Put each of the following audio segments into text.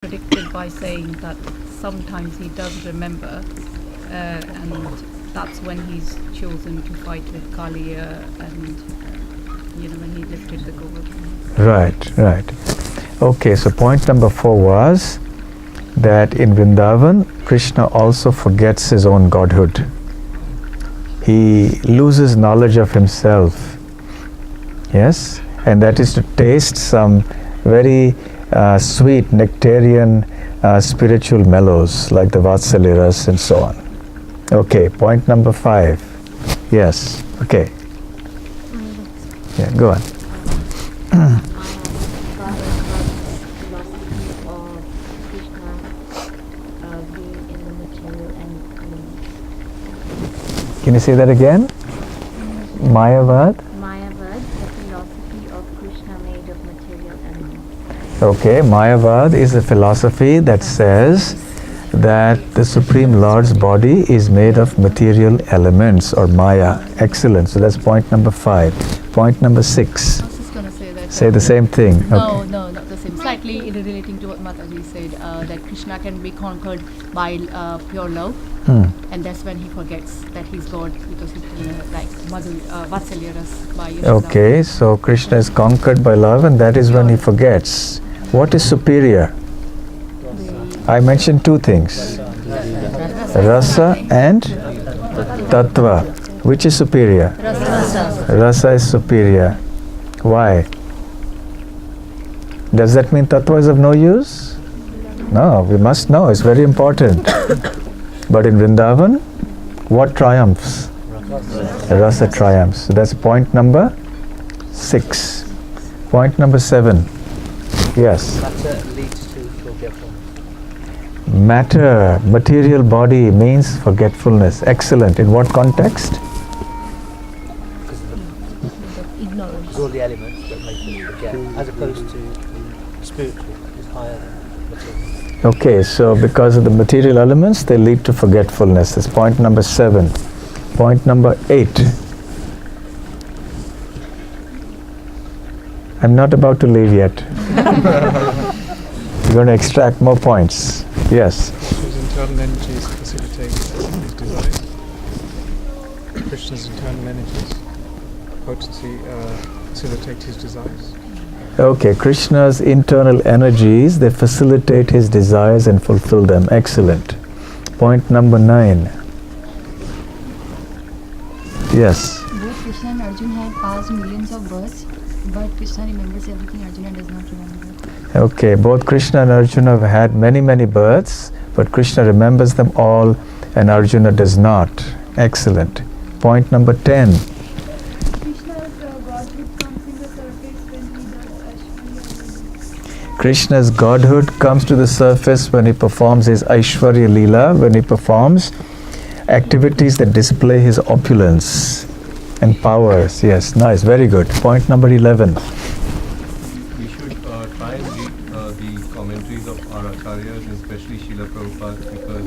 contradicted by saying that sometimes he does remember, and that's when he's chosen to fight with Kaliya and when he lifted the Govardhan. Right. Okay, so point number 4 was that in Vrindavan, Krishna also forgets his own godhood. He loses knowledge of himself. Yes? And that is to taste some very sweet nectarian spiritual mellows like the Vatsalya Ras and so on. Okay, point number 5. Yes, okay. Yeah, go on. Can you say that again? Mayavad? Mayavad, the philosophy of Krishna made of material elements. Okay, Mayavad is a philosophy that says that the Supreme Lord's body is made of material elements or Maya. Excellent. So that's point number 5. Point number 6. I was just going to say that. Say the same thing. No, Okay. no, not the same. Slightly relating to what Mataji said, that Krishna can be conquered by pure love. And that's when he forgets that he's God, because he like Vatsalya Ras by Yashoda. Okay, so Krishna is conquered by love and that is when he forgets. What is superior? I mentioned 2 things. Rasa and Tattva. Which is superior? Rasa is superior. Why? Does that mean Tattva is of no use? No, we must know. It's very important. But in Vrindavan, what triumphs? Rasa triumphs. So that's point number 6. Point number 7. Yes. Matter leads to forgetfulness. Matter, material body means forgetfulness. Excellent. In what context? Because of ignorance. All the elements that make us forget, as opposed to spiritual is higher than material. Okay, so because of the material elements, they lead to forgetfulness. That's point number 7. Point number 8. I'm not about to leave yet. We're going to extract more points. Yes. Krishna's internal energies facilitate his desires. Krishna's internal energies potency facilitate his desires. Okay, Krishna's internal energies, they facilitate his desires and fulfill them. Excellent. Point number 9. Yes. Both Krishna and Arjuna had passed millions of births, but Krishna remembers everything, Arjuna does not remember. Okay, both Krishna and Arjuna have had many births, but Krishna remembers them all and Arjuna does not. Excellent. Point number 10. Krishna's godhood comes to the surface when he performs his Aishwarya Leela, when he performs activities that display his opulence and powers. Yes, nice, very good. Point number 11. We should try and read the commentaries of our acharyas, especially Srila Prabhupada, because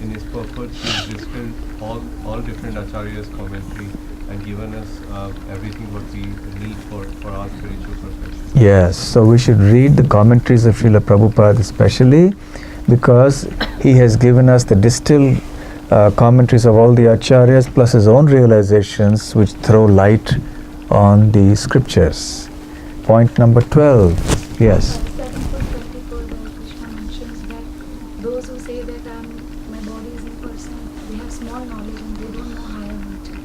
in his purport he's distilled all different acharyas' commentary and given us everything what we need for our spiritual perfection. Yes, so we should read the commentaries of Srila Prabhupada especially because he has given us the distilled commentaries of all the acharyas plus his own realizations which throw light on the scriptures. Point number 12. Yes. Krishna mentions that those who say that my body is impersonal, they have small knowledge and they don't know higher nature.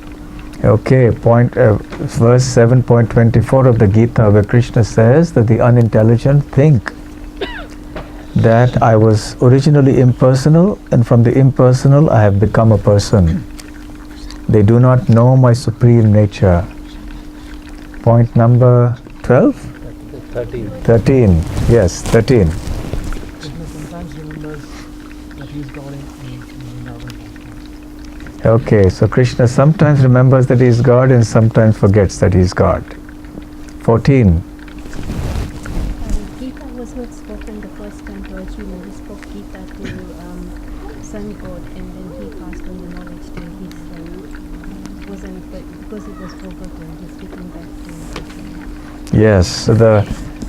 Okay, verse 7.24 of the Gita, where Krishna says that the unintelligent think that I was originally impersonal and from the impersonal I have become a person. They do not know my supreme nature. Point number 12? 13. Yes, 13. Krishna sometimes remembers that he is God in Vrindavan. Okay, so Krishna sometimes remembers that he is God and sometimes forgets that he is God. 14. Gita was not spoken the first time to Arjuna. He spoke Gita to Sun God, and then he passed on the knowledge to his son. Wasn't because it was forgotten. He's speaking back to Krishna. Yes, so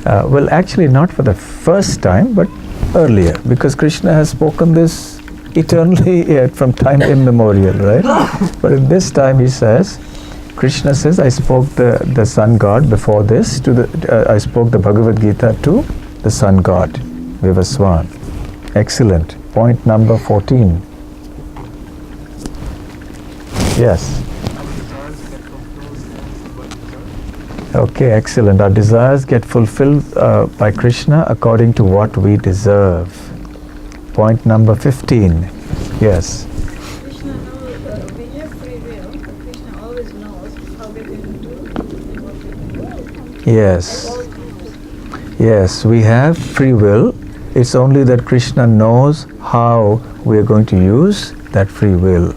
well, actually not for the first time, but earlier, because Krishna has spoken this eternally from time immemorial, right? But in this time he says, Krishna says, I spoke the sun god before this I spoke the Bhagavad Gita to the sun god, Vivaswan. Excellent. Point number 14. Yes. Okay, excellent. Our desires get fulfilled by Krishna according to what we deserve. Point number 15. Yes. Krishna knows, we have free will, but Krishna always knows how we can do and what we can do. Yes. Yes, we have free will. It's only that Krishna knows how we are going to use that free will.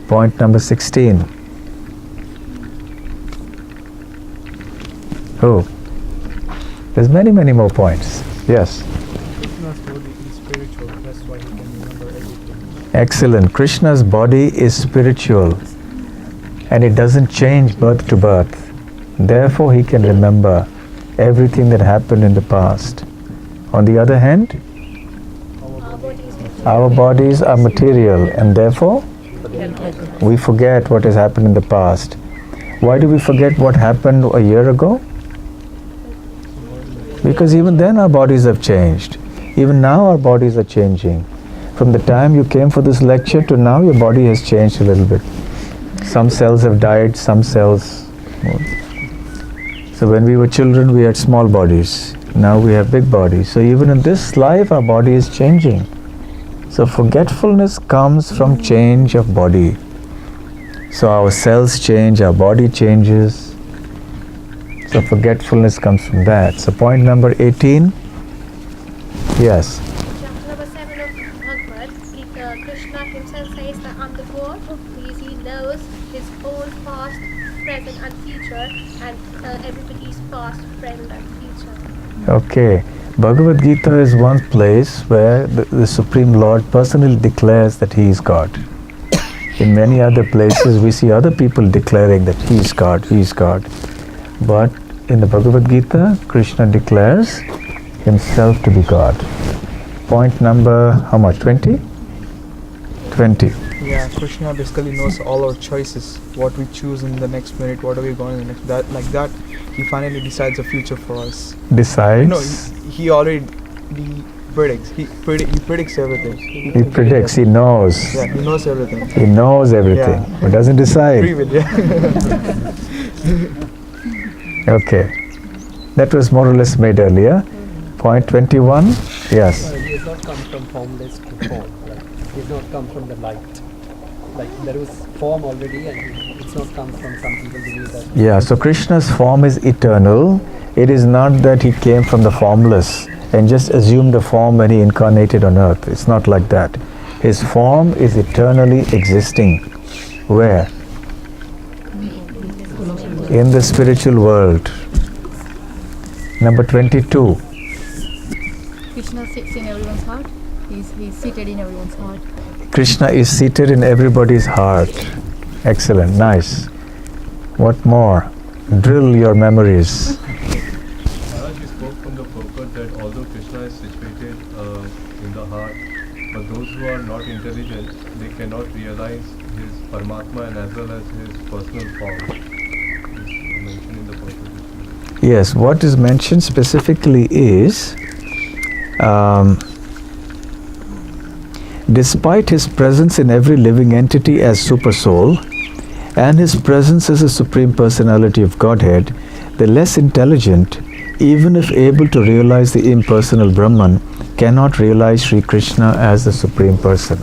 Point number 16. Oh, there's many more points. Yes. Krishna's body is spiritual, that's why he can remember everything. Excellent. Krishna's body is spiritual and it doesn't change birth to birth. Therefore, he can remember everything that happened in the past. On the other hand, our bodies are material and therefore we forget what has happened in the past. Why do we forget what happened a year ago? Because even then our bodies have changed. Even now our bodies are changing. From the time you came for this lecture to now, your body has changed a little bit. Some cells have died, some cells. So when we were children, we had small bodies. Now we have big bodies. So even in this life, our body is changing. So forgetfulness comes from change of body. So our cells change, our body changes. So forgetfulness comes from that. So point number 18. Yes. Chapter number 7 of Bhagavad Gita, Krishna himself says that I'm the God because he knows his own past, present and future, and everybody's past, present and future. Okay. Bhagavad Gita is one place where the Supreme Lord personally declares that he is God. In many other places we see other people declaring that he is God, he is God. But in the Bhagavad Gita, Krishna declares himself to be God. Point number, how much? 20? 20. Yeah, Krishna basically knows all our choices, what we choose in the next minute, what are we going in the next, that, like that, he finally decides the future for us. Decides? No, he already predicts. He predicts everything. He predicts, he knows. Yeah, he knows everything. He knows everything, Yeah. but doesn't decide. Free will, yeah. Okay. That was more or less made earlier. Point 21. Yes. He has not come from formless to form. Like, he has not come from the light. Like, there was form already and it's not come from some people believe that. Yeah, so Krishna's form is eternal. It is not that he came from the formless and just assumed a form when he incarnated on earth. It's not like that. His form is eternally existing. Where? In the spiritual world. Number 22. Krishna sits in everyone's heart. He's seated in everyone's heart. Krishna is seated in everybody's heart. Excellent, nice. What more? Drill your memories. Maharaj, you spoke from the purport that although Krishna is situated in the heart, but those who are not intelligent, they cannot realize his Paramatma and as well as his personal form. It's mentioned in the purport. Yes, what is mentioned specifically is despite his presence in every living entity as Supersoul and his presence as a Supreme Personality of Godhead, the less intelligent, even if able to realize the impersonal Brahman, cannot realize Sri Krishna as the Supreme Person.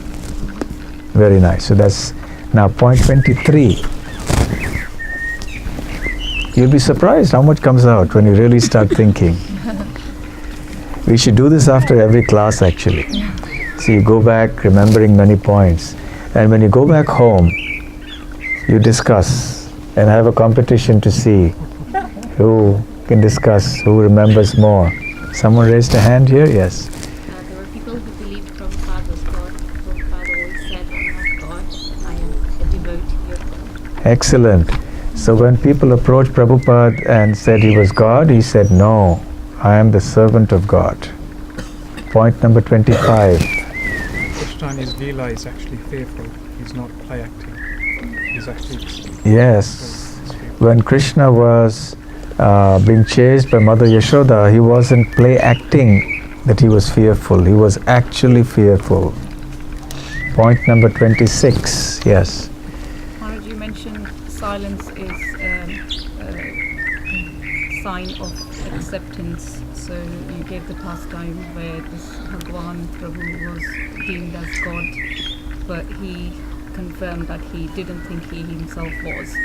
Very nice. So that's now point 23. You'll be surprised how much comes out when you really start thinking. We should do this after every class actually. So you go back remembering many points. And when you go back home, you discuss and have a competition to see who can discuss, who remembers more. Someone raised a hand here? Yes. There were people who believed Prabhupada was God. Prabhupada always said, I'm not God, I am a devotee of God. Excellent. So when people approached Prabhupada and said he was God, he said, no, I am the servant of God. point number 25. Krishna in his Leela is actually fearful. He's not play acting. He's actually... Yes. When Krishna was being chased by Mother Yashoda, he wasn't play acting that he was fearful. He was actually fearful. Point number 26. Yes. Maharaj, you mentioned silence is a sign of acceptance. So you gave the pastime where this Bhagwan Prabhu was deemed as God, but he confirmed that he didn't think he himself was.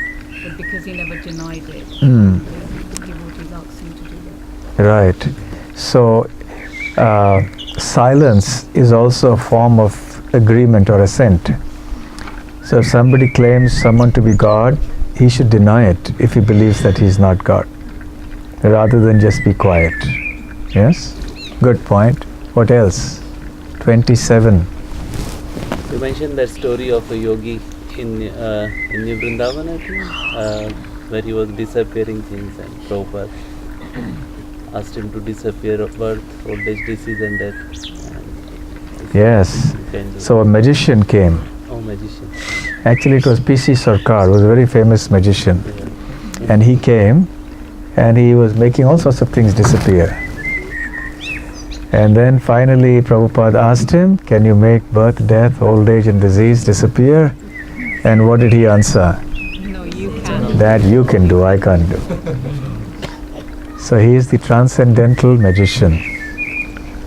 But because he never denied it, the devotees asked him to do that. Right. So silence is also a form of agreement or assent. So if somebody claims someone to be God, he should deny it if he believes that he is not God, rather than just be quiet. Yes? Good point. What else? 27. You mentioned that story of a yogi in New Vrindavan, I think, where he was disappearing things, and Prabhupada asked him to disappear birth, old age, disease and death. And Yes. So a magician came. Oh, magician. Actually it was P.C. Sarkar, who was a very famous magician. Yeah. And he came and he was making all sorts of things disappear. And then finally Prabhupada asked him, can you make birth, death, old age and disease disappear? And what did he answer? No, you can. That you can do, I can't do. So he is the transcendental magician.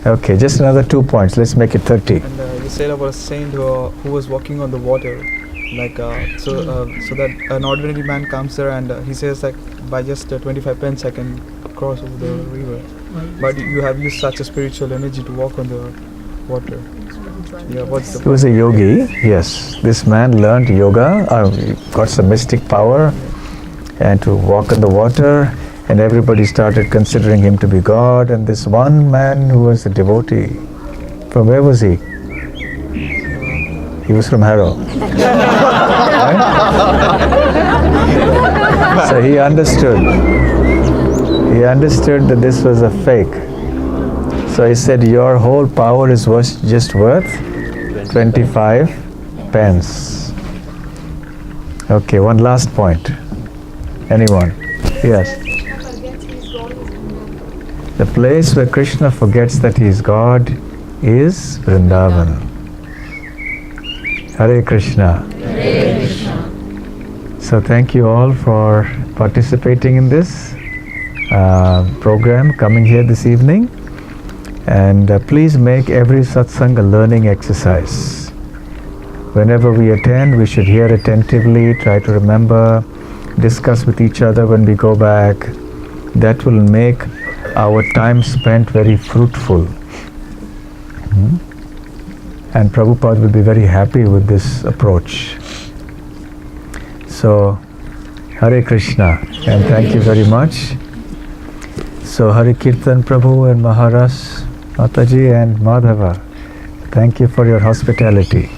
Okay, just another 2 points. Let's make it 30. And you said about a saint who was walking on the water. Like so that an ordinary man comes there and he says like, by just 25 pence I can cross over the river. But you have used such a spiritual energy to walk on the water. Yeah, what's the... He was a yogi, yes. This man learned yoga, got some mystic power, and to walk on the water, and everybody started considering him to be God. And this one man who was a devotee, from where was he? He was from Harrow. Right? So he understood that this was a fake. So he said, your whole power is just worth 25 pence. Okay, one last point. Anyone? Yes. The place where Krishna forgets that he is God is Vrindavan. Hare Krishna. Hare Krishna. So thank you all for participating in this program, coming here this evening. And please make every satsang a learning exercise. Whenever we attend, we should hear attentively, try to remember, discuss with each other when we go back. That will make our time spent very fruitful. And Prabhupada will be very happy with this approach. So, Hare Krishna, and thank you very much. So, Hare Kirtan Prabhu and Maharaj, Mataji and Madhava, thank you for your hospitality.